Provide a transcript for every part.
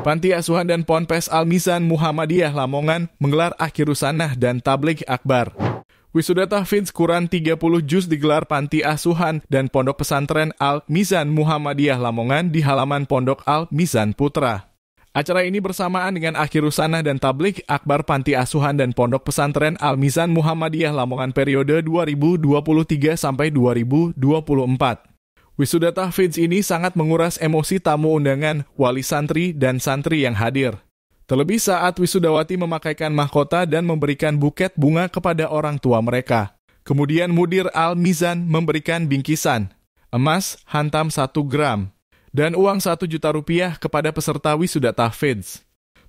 Panti Asuhan dan Ponpes Al-Mizan Muhammadiyah Lamongan menggelar Akhirus Sanah dan Tabligh Akbar. Wisuda tahfidz Quran 30 juz digelar Panti Asuhan dan Pondok Pesantren Al-Mizan Muhammadiyah Lamongan di halaman Pondok Al-Mizan Putra. Acara ini bersamaan dengan Akhirus Sanah dan Tabligh Akbar Panti Asuhan dan Pondok Pesantren Al-Mizan Muhammadiyah Lamongan periode 2023 sampai 2024. Wisuda tahfidz ini sangat menguras emosi tamu undangan, wali santri, dan santri yang hadir. Terlebih saat wisudawati memakaikan mahkota dan memberikan buket bunga kepada orang tua mereka. Kemudian Mudir Al-Mizan memberikan bingkisan, emas hantam 1 gram, dan uang 1 juta rupiah kepada peserta wisuda tahfidz.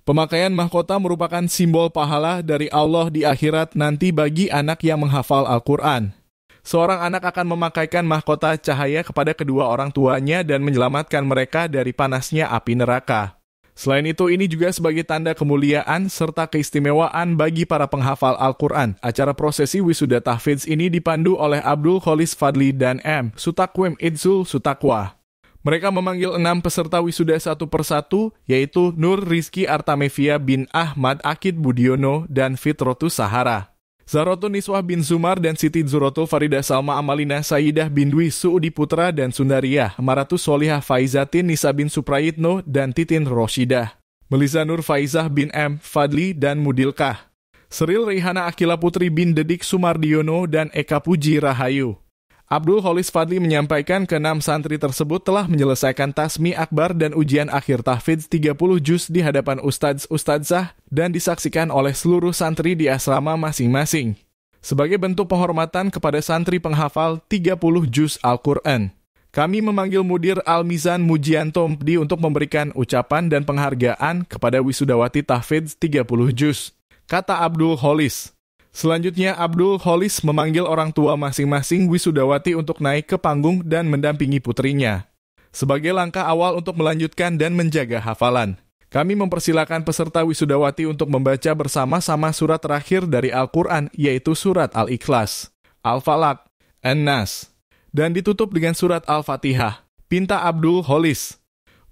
Pemakaian mahkota merupakan simbol pahala dari Allah di akhirat nanti bagi anak yang menghafal Al-Quran. Seorang anak akan memakaikan mahkota cahaya kepada kedua orang tuanya dan menyelamatkan mereka dari panasnya api neraka. Selain itu, ini juga sebagai tanda kemuliaan serta keistimewaan bagi para penghafal Al-Quran. Acara prosesi wisuda tahfidz ini dipandu oleh Abdul Kholis Fadli dan M. Sutakwim Idzul Sutakwa. Mereka memanggil 6 peserta wisuda satu persatu, yaitu Nur Rizky Artamevia bin Ahmad Akid Budiono dan Fitrotus Sahara. Zahrotun Niswah bin Zumar dan Siti Zurotul Farida Salma Amalina Sayyidah bin Dwi Suudi Putra dan Sundariyah, Maratus Solihah Faizatin Nisa bin Suprayitno dan Titin Roshidah, Melisa Nur Faizah bin M. Fadli dan Mudilkah, Seril Rihana Akila Putri bin Dedik Sumardiono dan Eka Puji Rahayu. Abdul Kholis Fadli menyampaikan ke-6 santri tersebut telah menyelesaikan tasmi akbar dan ujian akhir tahfidz 30 juz di hadapan ustadz-ustadzah dan disaksikan oleh seluruh santri di asrama masing-masing. Sebagai bentuk penghormatan kepada santri penghafal 30 juz Al-Quran, kami memanggil Mudir Al-Mizan Mujianto untuk memberikan ucapan dan penghargaan kepada wisudawati tahfidz 30 juz, kata Abdul Kholis. Selanjutnya, Abdul Kholis memanggil orang tua masing-masing wisudawati untuk naik ke panggung dan mendampingi putrinya. Sebagai langkah awal untuk melanjutkan dan menjaga hafalan, kami mempersilakan peserta wisudawati untuk membaca bersama-sama surat terakhir dari Al-Quran, yaitu surat Al-Ikhlas, Al-Falaq, An-Nas, dan ditutup dengan surat Al-Fatihah, pinta Abdul Kholis.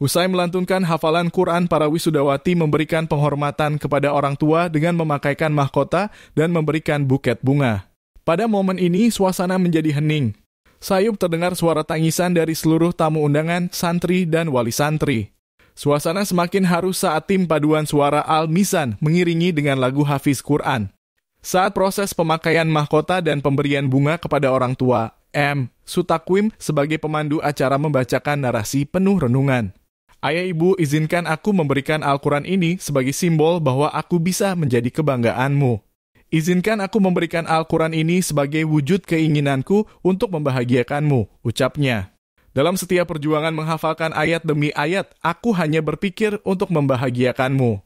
Usai melantunkan hafalan Quran, para wisudawati memberikan penghormatan kepada orang tua dengan memakaikan mahkota dan memberikan buket bunga. Pada momen ini, suasana menjadi hening. Sayup terdengar suara tangisan dari seluruh tamu undangan, santri, dan wali santri. Suasana semakin haru saat tim paduan suara Al-Mizan mengiringi dengan lagu Hafiz Quran. Saat proses pemakaian mahkota dan pemberian bunga kepada orang tua, M. Sutakwim sebagai pemandu acara membacakan narasi penuh renungan. Ayah ibu, izinkan aku memberikan Al-Quran ini sebagai simbol bahwa aku bisa menjadi kebanggaanmu. Izinkan aku memberikan Al-Quran ini sebagai wujud keinginanku untuk membahagiakanmu, ucapnya. Dalam setiap perjuangan menghafalkan ayat demi ayat, aku hanya berpikir untuk membahagiakanmu.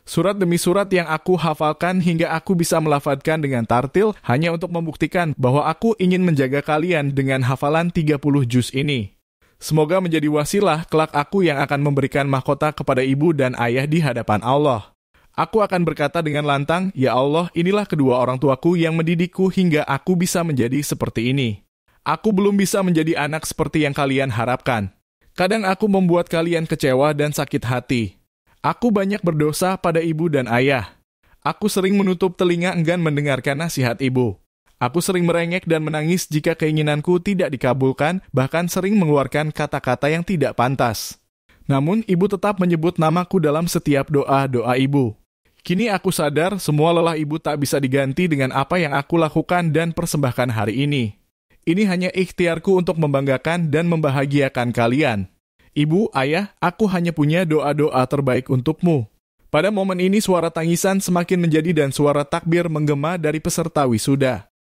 Surat demi surat yang aku hafalkan hingga aku bisa melafadzkan dengan tartil hanya untuk membuktikan bahwa aku ingin menjaga kalian dengan hafalan 30 juz ini. Semoga menjadi wasilah kelak aku yang akan memberikan mahkota kepada ibu dan ayah di hadapan Allah. Aku akan berkata dengan lantang, ya Allah, inilah kedua orang tuaku yang mendidikku hingga aku bisa menjadi seperti ini. Aku belum bisa menjadi anak seperti yang kalian harapkan. Kadang aku membuat kalian kecewa dan sakit hati. Aku banyak berdosa pada ibu dan ayah. Aku sering menutup telinga enggan mendengarkan nasihat ibu. Aku sering merengek dan menangis jika keinginanku tidak dikabulkan, bahkan sering mengeluarkan kata-kata yang tidak pantas. Namun, ibu tetap menyebut namaku dalam setiap doa-doa ibu. Kini aku sadar semua lelah ibu tak bisa diganti dengan apa yang aku lakukan dan persembahkan hari ini. Ini hanya ikhtiarku untuk membanggakan dan membahagiakan kalian. Ibu, ayah, aku hanya punya doa-doa terbaik untukmu. Pada momen ini suara tangisan semakin menjadi dan suara takbir menggema dari peserta wisuda.